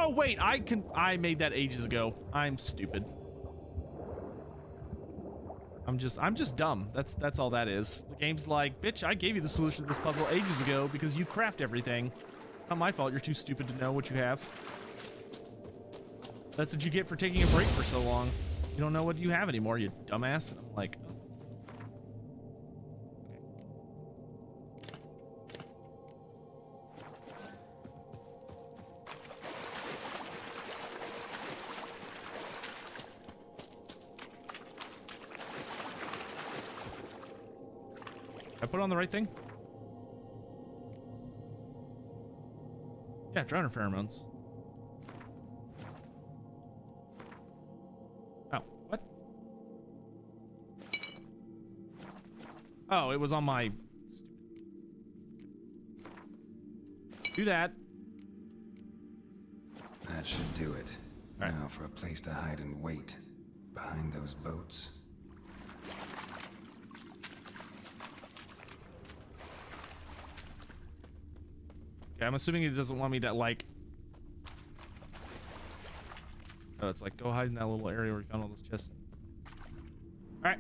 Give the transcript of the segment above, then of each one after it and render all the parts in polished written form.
Oh wait, I made that ages ago. I'm stupid. I'm just dumb. That's all that is. The game's like, bitch, I gave you the solution to this puzzle ages ago because you craft everything. Not my fault. You're too stupid to know what you have. That's what you get for taking a break for so long. You don't know what you have anymore, you dumbass. And I'm like, I put on the right thing? Yeah, drowner pheromones. Oh, what? Oh, it was on my... Do that. That should do it. All right. Now for a place to hide and wait. Behind those boats. Okay, I'm assuming it doesn't want me to, like... Oh, it's like, go hide in that little area where you found all those chests. Alright.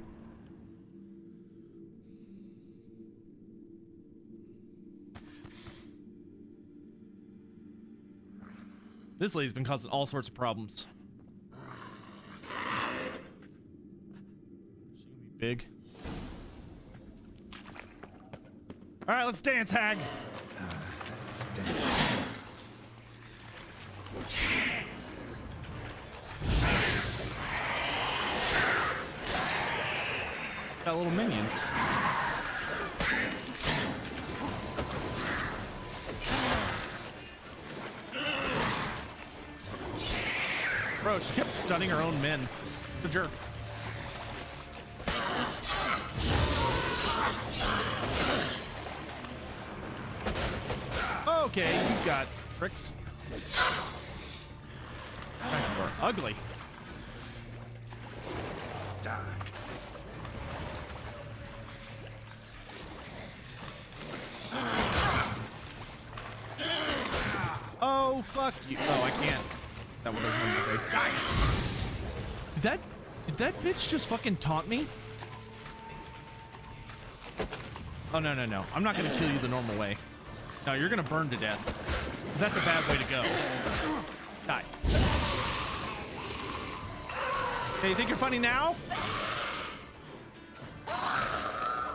This lady's been causing all sorts of problems. She gonna be big. Alright, let's dance, hag! Got little minions. Bro, she kept stunning her own men. The jerk. Okay, you got tricks. You're ugly. Die. Oh, fuck you. Oh, I can't. That one doesn't in my face. Die. Did that bitch just fucking taunt me? Oh, no, no, no. I'm not gonna kill you the normal way. No, you're gonna burn to death. 'Cause that's a bad way to go. Die. Hey, you think you're funny now?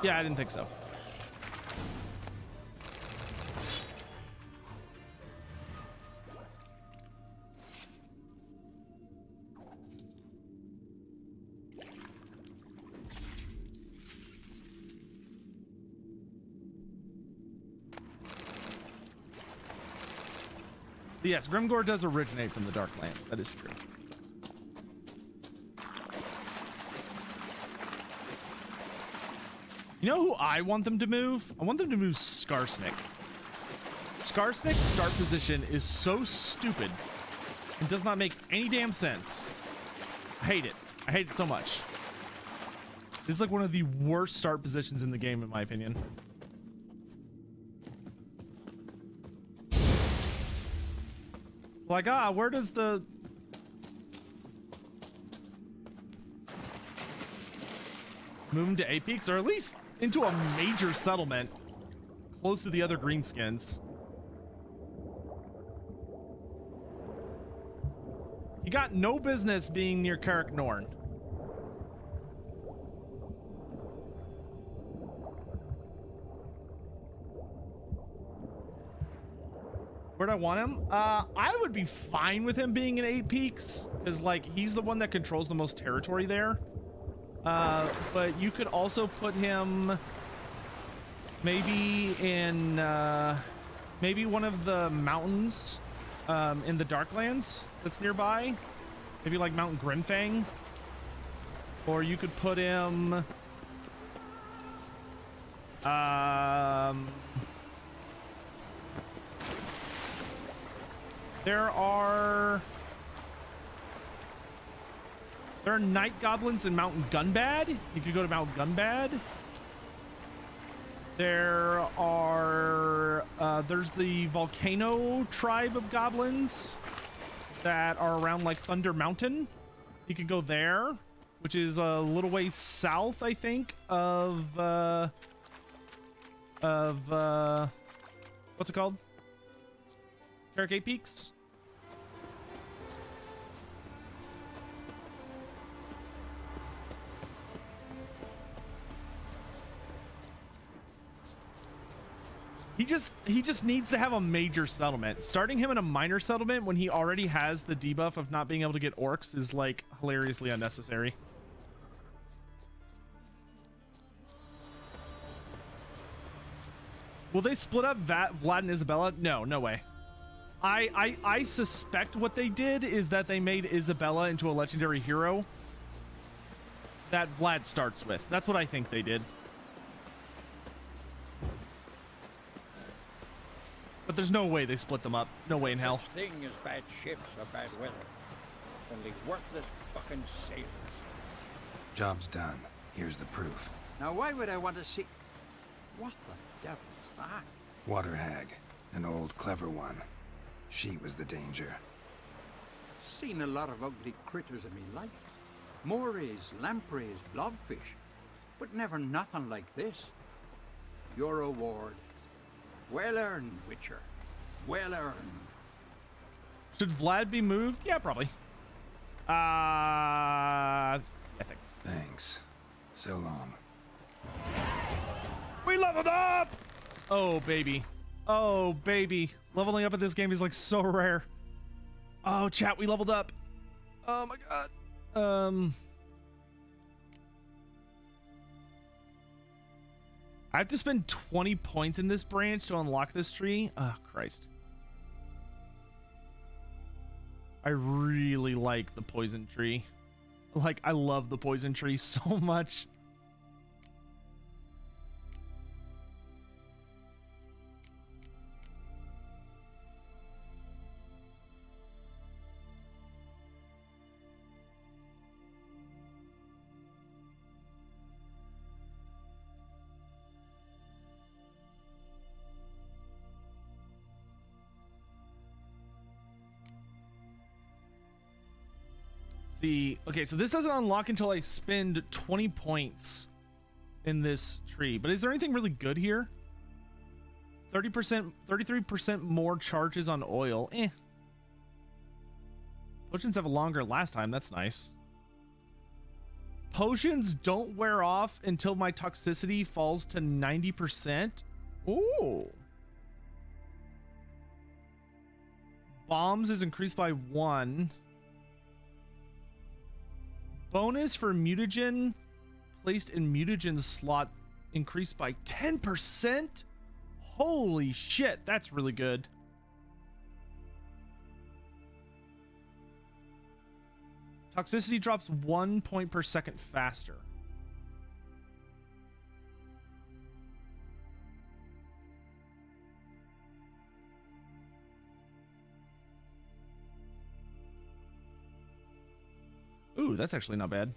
Yeah, I didn't think so. Yes, Grimgore does originate from the Darklands. That is true. You know who I want them to move? I want them to move Skarsnik. Skarsnik's start position is so stupid and does not make any damn sense. I hate it. I hate it so much. This is like one of the worst start positions in the game, in my opinion. Like, where does the... Move him to Apex, or at least into a major settlement close to the other greenskins. He got no business being near Karak Norn. Where'd I want him? I would be fine with him being in 8 Peaks, because like he's the one that controls the most territory there. But you could also put him maybe in maybe one of the mountains in the Darklands that's nearby. Maybe like Mount Grimfang. Or you could put him there are night goblins in Mountain Gunbad. You could go to Mount Gunbad. There are there's the volcano tribe of goblins that are around like Thunder Mountain. You can go there, which is a little ways south, I think, of what's it called? Carrot Peaks. He just needs to have a major settlement. Starting him in a minor settlement when he already has the debuff of not being able to get orcs is like hilariously unnecessary. Will they split up Vlad and Isabella? No, no way. I suspect what they did is that they made Isabella into a legendary hero that Vlad starts with. That's what I think they did. But there's no way they split them up. No way in hell. Such thing as bad ships or bad weather. Only worthless fucking sailors. Job's done. Here's the proof. Now why would I want to see... What the devil is that? Water hag. An old clever one. She was the danger. Seen a lot of ugly critters in me life. Morays, lampreys, blobfish. But never nothing like this. Your reward. Well earned, Witcher. Well earned. Should Vlad be moved? Yeah, probably. Yeah, thanks. Thanks. So long. We leveled up! Oh, baby. Oh, baby. Leveling up in this game is like so rare. Oh, chat, we leveled up. Oh my god. I have to spend 20 points in this branch to unlock this tree. Oh, Christ. I really like the poison tree. Like, I love the poison tree so much. See, okay, so this doesn't unlock until I spend 20 points in this tree. But is there anything really good here? 30%, 33% more charges on oil. Eh. Potions have a longer last time. That's nice. Potions don't wear off until my toxicity falls to 90%. Ooh. Bombs is increased by 1. Bonus for mutagen placed in mutagen slot increased by 10%. Holy shit, that's really good. Toxicity drops 1 point per second faster. Ooh, that's actually not bad.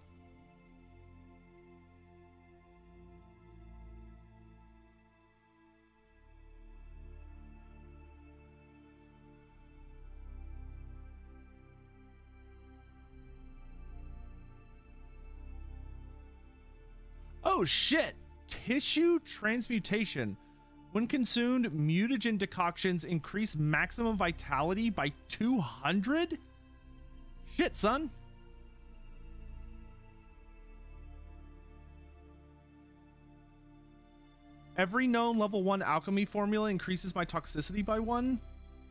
Oh shit! Tissue transmutation. When consumed, mutagen decoctions increase maximum vitality by 200? Shit, son. Every known level 1 alchemy formula increases my toxicity by 1.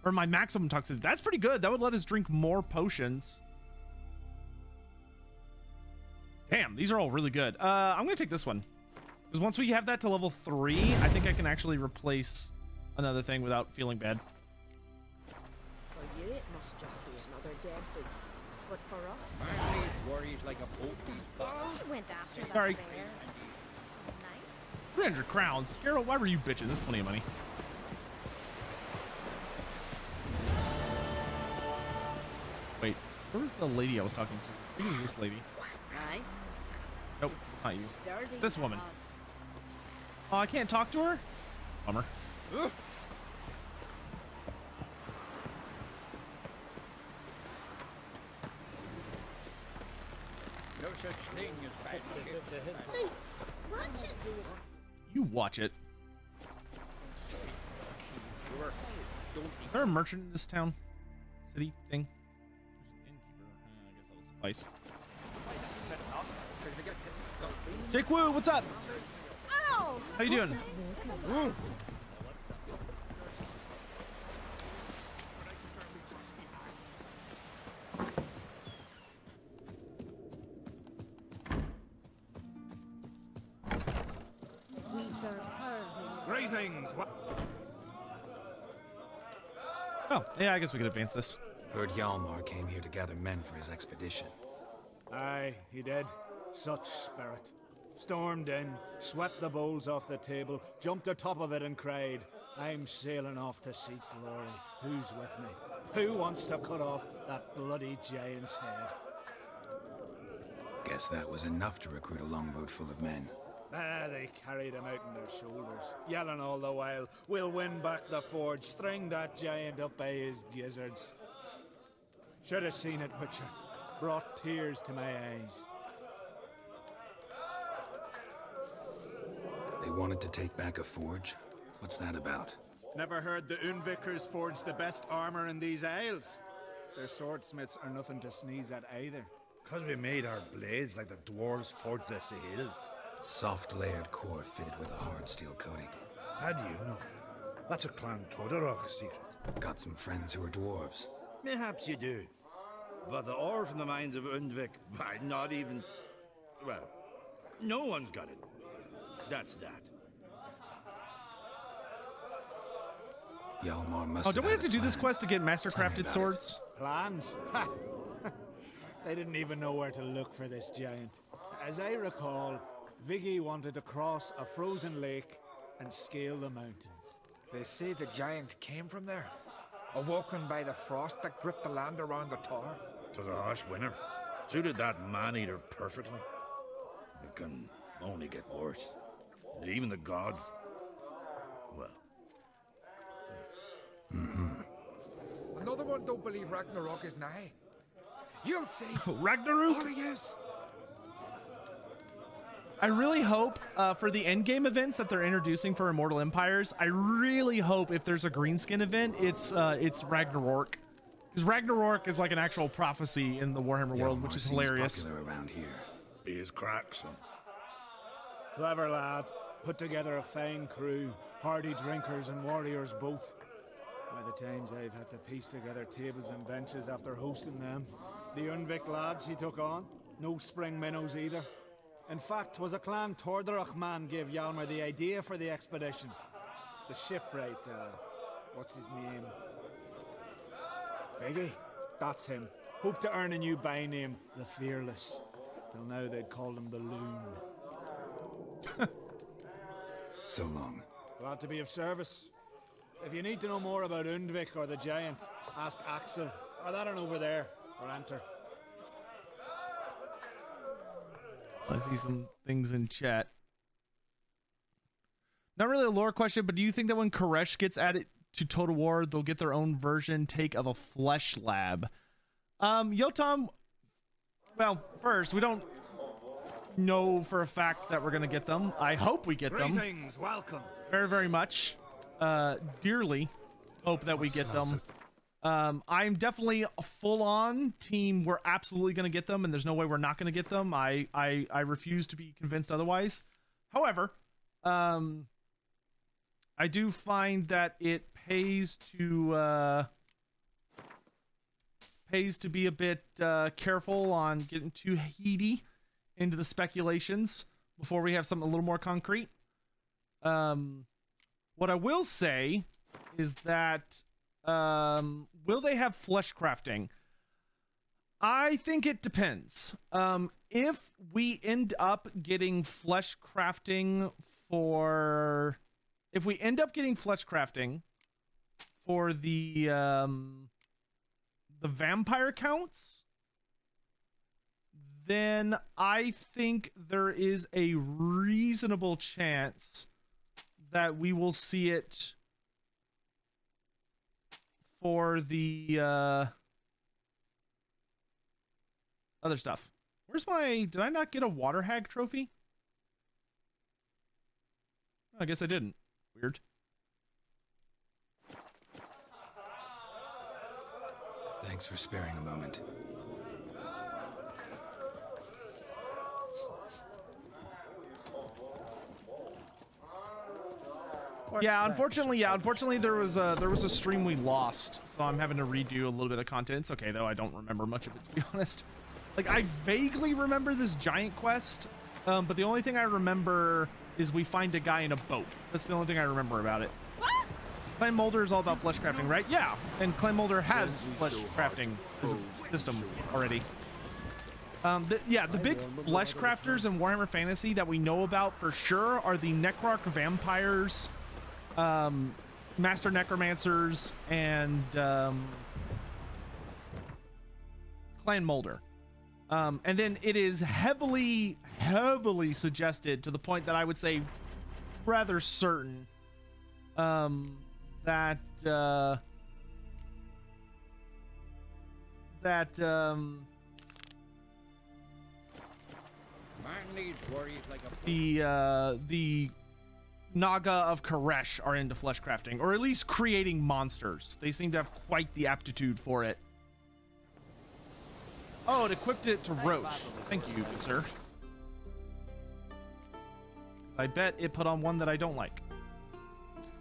Or my maximum toxicity. That's pretty good. That would let us drink more potions. Damn, these are all really good. I'm going to take this one. Because once we have that to level 3, I think I can actually replace another thing without feeling bad. For you, it must just be another dead beast. But for us... My age worries like a poultry's He went after that Sorry. bear. 300 crowns. Geralt, why were you bitching? That's plenty of money. Wait, where was the lady I was talking to? I think it was this lady. Aye. Nope, it's not you. Sturdy This woman. lad. Oh, I can't talk to her? Bummer. such thing as bad gifts. Hey, watch it! You watch it. Don't Is there a merchant in this town? City thing? There's an innkeeper. I guess that'll suffice. Jake Woo, what's up? Ow! How you doing? Woo. We serve her. Greetings! Oh, yeah, I guess we could advance this. Heard Hjalmar came here to gather men for his expedition. Aye, he did. Such spirit. Stormed in, swept the bowls off the table, jumped atop of it and cried, I'm sailing off to seek glory. Who's with me? Who wants to cut off that bloody giant's head? Guess that was enough to recruit a longboat full of men. Ah, they carried him out on their shoulders, yelling all the while, we'll win back the forge, string that giant up by his gizzards. Should have seen it, Witcher. Brought tears to my eyes. They wanted to take back a forge? What's that about? Never heard the Unvikers forged the best armor in these isles. Their swordsmiths are nothing to sneeze at either. 'Cause we made our blades like the dwarves forged their seals. Soft layered core fitted with a hard steel coating. How do you know? That's a Clan Todorok secret. Got some friends who are dwarves. Mayhaps you do. But the ore from the mines of Undvik, not even... Well, no one's got it. That's that. Hjalmar must Oh, don't we have to do this quest to get Tell me mastercrafted about swords? Plans? Ha! They didn't even know where to look for this giant. As I recall, Viggy wanted to cross a frozen lake and scale the mountains. They say the giant came from there, awoken by the frost that gripped the land around the tower. To the harsh winter. Suited that man-eater perfectly. It can only get worse. Even the gods... Well... Another one don't believe Ragnarok is nigh. You'll see. Ragnarok? All of yous. I really hope for the end game events that they're introducing for Immortal Empires, I really hope if there's a greenskin event, it's Ragnarok. Because Ragnarok is like an actual prophecy in the Warhammer world, which is seems hilarious. popular around here. He is cracks, son. Clever lad. Put together a fine crew. Hardy drinkers and warriors both. By the times I've had to piece together tables and benches after hosting them. The Unvik lads he took on. No spring minnows either. In fact, 'twas a Clan Tordorach man gave Hjalmar the idea for the expedition. The shipwright, what's his name? Viggy? That's him. Hoped to earn a new byname, the Fearless. Till now they'd called him the Loon. So long. Glad to be of service. If you need to know more about Undvik or the Giant, ask Axel, or that one over there, or enter. I see some things in chat. Not really a lore question, but do you think that when Koresh gets added to Total War, they'll get their own version take of a flesh lab? Yotam, well, first, we don't know for a fact that we're going to get them. I hope we get them. Greetings, welcome. Very, very much. Dearly hope that we get them. I'm definitely a full-on team. We're absolutely going to get them, and there's no way we're not going to get them. I refuse to be convinced otherwise. However, I do find that it pays to be a bit careful on getting too heady into the speculations before we have something a little more concrete. What I will say is that will they have flesh crafting? I think it depends. If we end up getting flesh crafting for the vampire counts, then I think there is a reasonable chance that we will see it for the other stuff. Where's my... Did I not get a water hag trophy? I guess I didn't. Weird. Thanks for sparing a moment. Yeah, unfortunately there was a stream we lost, so I'm having to redo a little bit of content. It's okay though, I don't remember much of it, to be honest. Like, I vaguely remember this giant quest, but the only thing I remember is we find a guy in a boat. That's the only thing I remember about it. Clan Molder is all about flesh crafting, right? Yeah, and Clan Molder has flesh crafting as a system already. The big flesh crafters in Warhammer Fantasy that we know about for sure are the Necroarch vampires, Master Necromancers, and Clan Molder. And then it is heavily suggested, to the point that I would say rather certain, that the Naga of Koresh are into flesh crafting, or at least creating monsters. They seem to have quite the aptitude for it. Oh, it equipped it to Roach. Thank you, good sir. I bet it put on one that I don't like.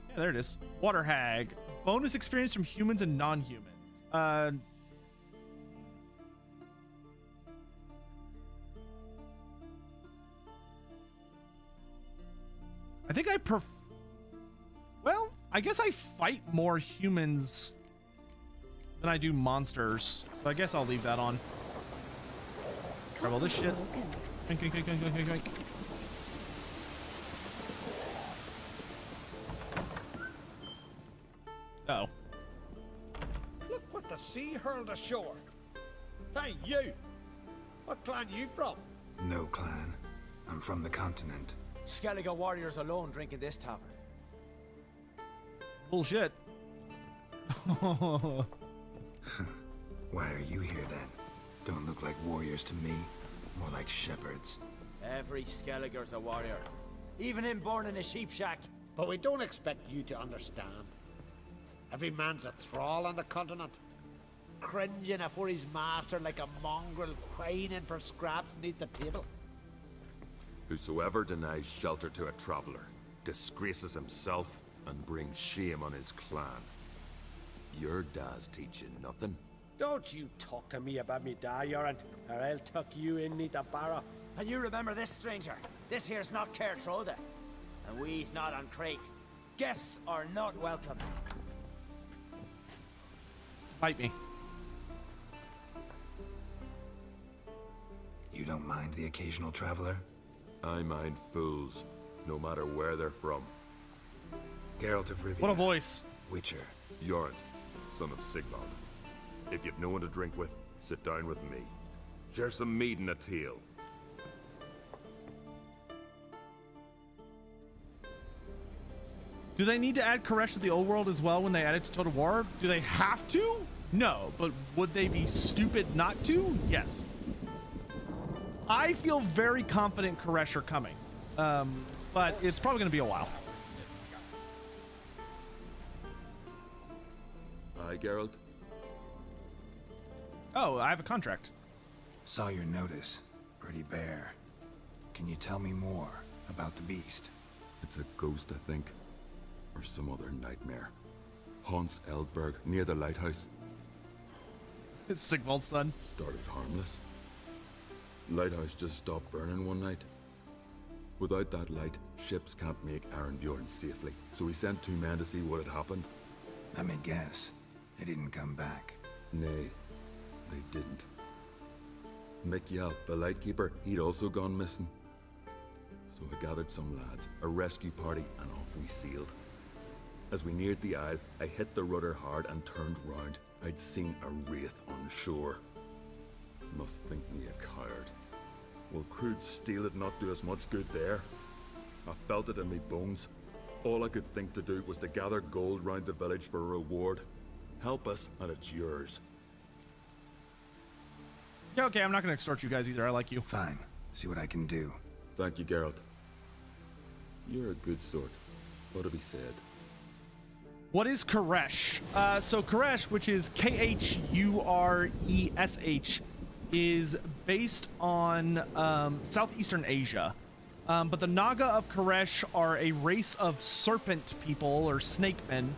Yeah, there it is. Water Hag. Bonus experience from humans and non-humans. I think well, I guess I fight more humans than I do monsters, so I guess I'll leave that on. Grab all this shit. Oink, oink, oink, oink, oink, oink, oink. Uh-oh. Look what the sea hurled ashore. Hey, you! What clan you from? No clan. I'm from the continent. Skellige warriors alone drink in this tavern. Bullshit. Why are you here then? Don't look like warriors to me. More like shepherds. Every Skellige's a warrior. Even him born in a sheep shack. But we don't expect you to understand. Every man's a thrall on the continent, cringing afore his master like a mongrel whining for scraps beneath the table. Whosoever denies shelter to a traveler disgraces himself and brings shame on his clan. Your dad's teaching nothing. Don't you talk to me about me da, Yoran, or I'll tuck you in neath a barrow. And you remember this, stranger. This here's not Caer Trolde, and we's not on Crate. Guests are not welcome. Fight me. You don't mind the occasional traveler? I mind fools, no matter where they're from. Geralt of Rivia. What a voice. Witcher. Jorund, son of Sigvald. If you've no one to drink with, sit down with me. Share some mead and a tale. Do they need to add Koresh to the old world as well when they add it to Total War? Do they have to? No, but would they be stupid not to? Yes. I feel very confident Koresh are coming, but it's probably going to be a while. Aye, Geralt? Oh, I have a contract. Saw your notice. Pretty bare. Can you tell me more about the beast? It's a ghost, I think. Or some other nightmare. Haunts Eldberg, near the lighthouse. It's Sigvald's son. Started harmless. Lighthouse just stopped burning one night. Without that light, ships can't make Arenbjorn safely. So we sent 2 men to see what had happened. Let me guess. They didn't come back. Nay, they didn't. Mikjal, the lightkeeper, he'd also gone missing. So I gathered some lads, a rescue party, and off we sailed. As we neared the isle, I hit the rudder hard and turned round. I'd seen a wraith on shore. Must think me a coward. Will crude steel it not do us much good there? I felt it in me bones. All I could think to do was to gather gold round the village for a reward. Help us, and it's yours. Yeah, okay, I'm not gonna extort you guys either. I like you. Fine. See what I can do. Thank you, Geralt. You're a good sort. What to be said. What is Koresh? So Koresh, which is K-H-U-R-E-S-H, is based on southeastern Asia. But the Naga of Koresh are a race of serpent people, or snake men,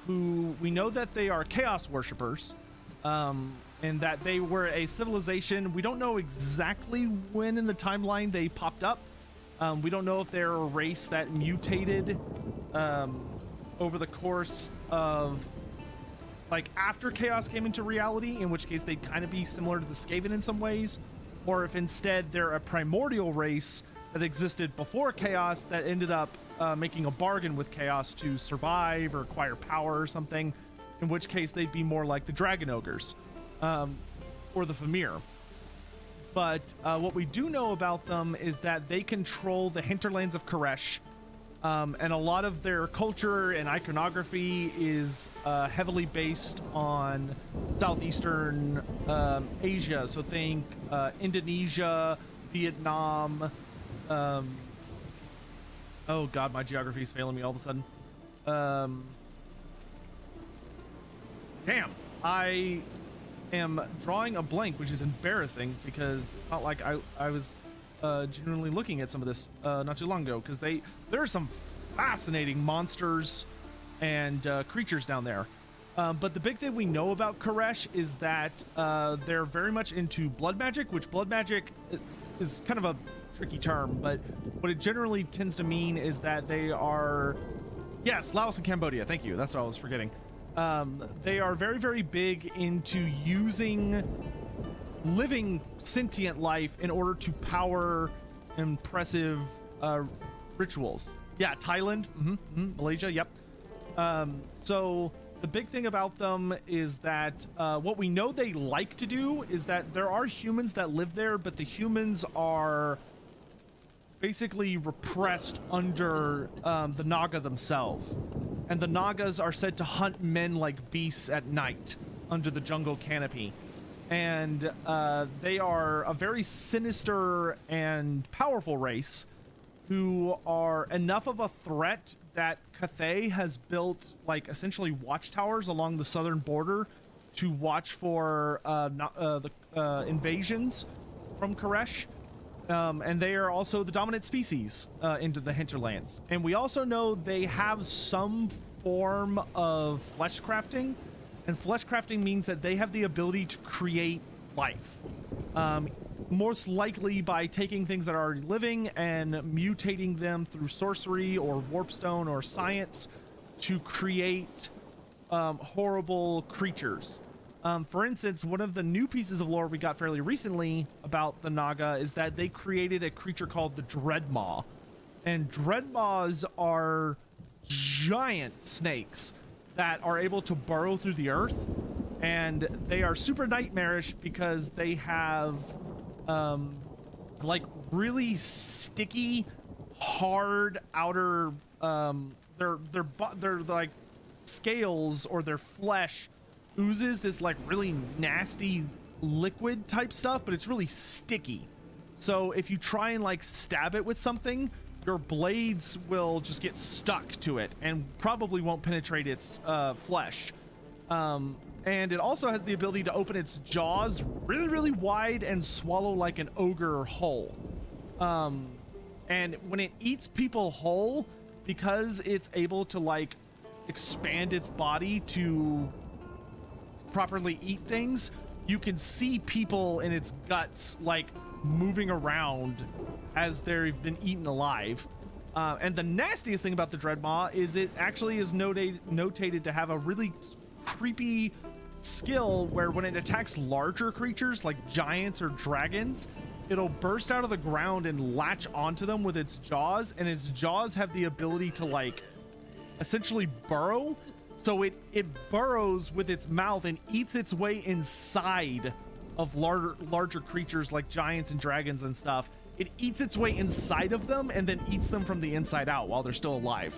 who we know that they are chaos worshippers, and that they were a civilization. We don't know exactly when in the timeline they popped up. We don't know if they're a race that mutated over the course of, like, after chaos came into reality, in which case they'd kind of be similar to the Skaven in some ways, or if instead they're a primordial race that existed before chaos that ended up making a bargain with chaos to survive or acquire power or something, in which case they'd be more like the dragon ogres or the Famir. But what we do know about them is that they control the hinterlands of Koresh, and a lot of their culture and iconography is heavily based on southeastern Asia. So think Indonesia, Vietnam. Oh god, my geography is failing me all of a sudden. Damn, I am drawing a blank, which is embarrassing because it's not like I was genuinely looking at some of this not too long ago, because there are some fascinating monsters and creatures down there. But the big thing we know about Koresh is that they're very much into blood magic, which blood magic is kind of a tricky term, but what it generally tends to mean is that they are, yes, Laos and Cambodia, thank you, that's what I was forgetting. They are very, very big into using living sentient life in order to power impressive rituals. Yeah, Thailand, Malaysia, yep. So the big thing about them is that what we know they like to do is that there are humans that live there, but the humans are basically repressed under the Naga themselves. And the Nagas are said to hunt men like beasts at night under the jungle canopy. And they are a very sinister and powerful race who are enough of a threat that Cathay has built, like, essentially watchtowers along the southern border to watch for the invasions from Koresh. And they are also the dominant species into the hinterlands. And we also know they have some form of flesh crafting. And flesh crafting means that they have the ability to create life. Most likely by taking things that are already living and mutating them through sorcery or warpstone or science to create horrible creatures. For instance, one of the new pieces of lore we got fairly recently about the Naga is that they created a creature called the Dreadmaw. And Dreadmaws are giant snakes that are able to burrow through the earth. And they are super nightmarish because they have like really sticky, hard outer their like scales or their flesh oozes this like really nasty liquid type stuff, but it's really sticky. So if you try and like stab it with something, your blades will just get stuck to it and probably won't penetrate its flesh. And it also has the ability to open its jaws really, really wide and swallow like an ogre whole. And when it eats people whole, because it's able to like expand its body to properly eat things, you can see people in its guts like moving around as they've been eaten alive. And the nastiest thing about the Dreadmaw is it actually is notated to have a really creepy skill where when it attacks larger creatures like giants or dragons, it'll burst out of the ground and latch onto them with its jaws, and its jaws have the ability to like essentially burrow. So it burrows with its mouth and eats its way inside of larger creatures like giants and dragons and stuff. It eats its way inside of them and then eats them from the inside out while they're still alive.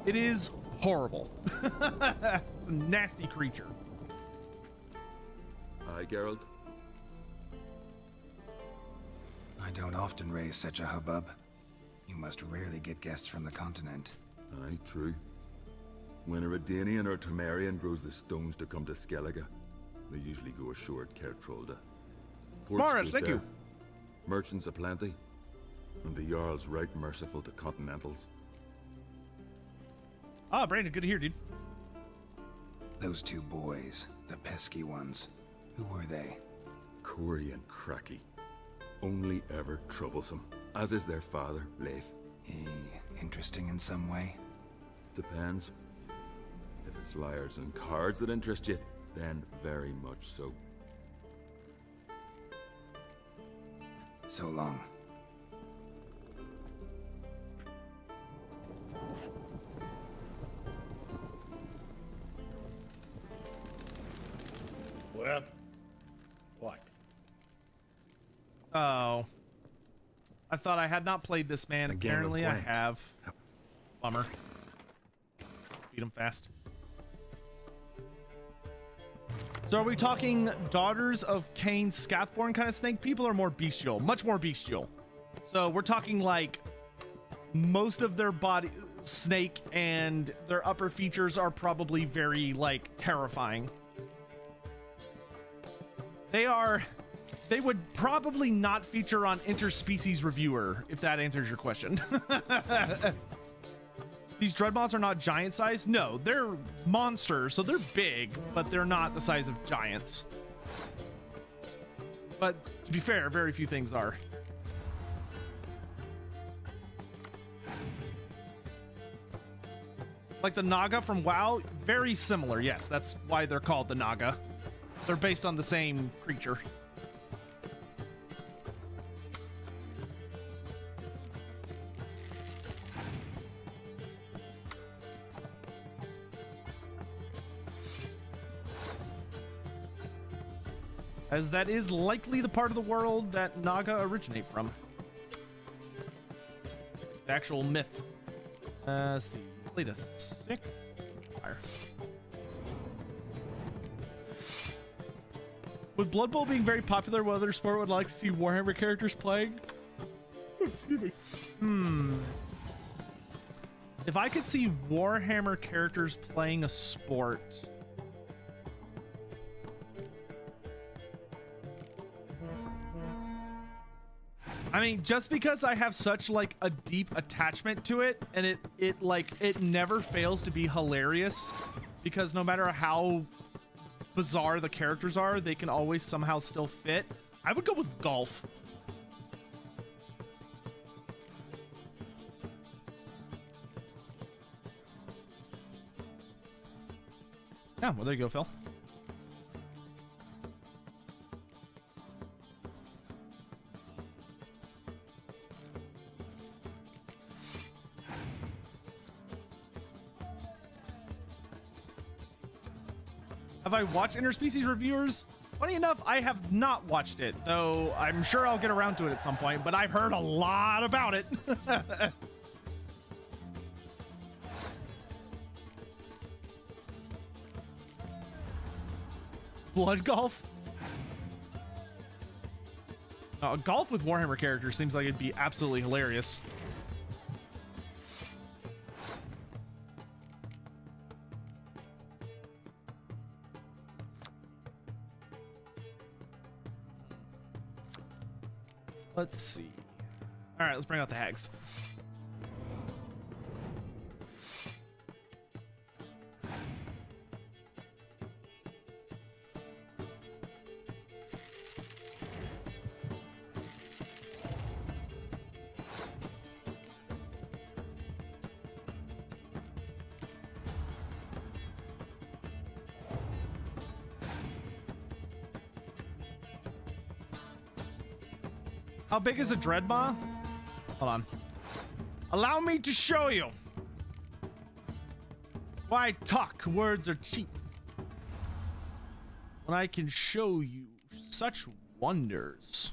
It is horrible. It's a nasty creature. Aye, Geralt. I don't often raise such a hubbub. You must rarely get guests from the continent. Aye, true. When a Redanian or Temerian grows the stones to come to Skellige, they usually go ashore at Kertrolda. Morris, thank you. Merchants aplenty, and the Jarl's right merciful to continentals. Ah, Brandon, good to hear, dude. Those two boys, the pesky ones, who were they? Corey and Cracky. Only ever troublesome, as is their father, Leif. He interesting in some way? Depends. If it's liars and cards that interest you, then very much so. So long. Well, what? Oh. I thought I had not played this, man. Apparently I have. Bummer. Beat him fast. So are we talking Daughters of Cain Scathborn kind of snake people, or more bestial? Much more bestial. So we're talking like most of their body snake and their upper features are probably very like terrifying. They would probably not feature on Interspecies Reviewer, if that answers your question. These Dreadmaws are not giant sized. No, they're monsters, so they're big, but they're not the size of giants. But to be fair, very few things are. Like the Naga from WoW, very similar. Yes, that's why they're called the Naga. They're based on the same creature. As that is likely the part of the world that Naga originate from. The actual myth. Let's see. Played a 6. Fire. With Blood Bowl being very popular, what other sport would like to see Warhammer characters playing? Excuse me. If I could see Warhammer characters playing a sport... I mean, just because I have such like a deep attachment to it, and it never fails to be hilarious, because no matter how bizarre the characters are, they can always somehow still fit. I would go with golf. Yeah, well, there you go, Phil. Have I watched Interspecies Reviewers? Funny enough, I have not watched it, though I'm sure I'll get around to it at some point, but I've heard a lot about it. Blood golf? Golf with Warhammer characters seems like it'd be absolutely hilarious. Let's see. All right, let's bring out the hags. How big is a Dreadmaw? Hold on. Allow me to show you. Why talk? Words are cheap. When I can show you such wonders.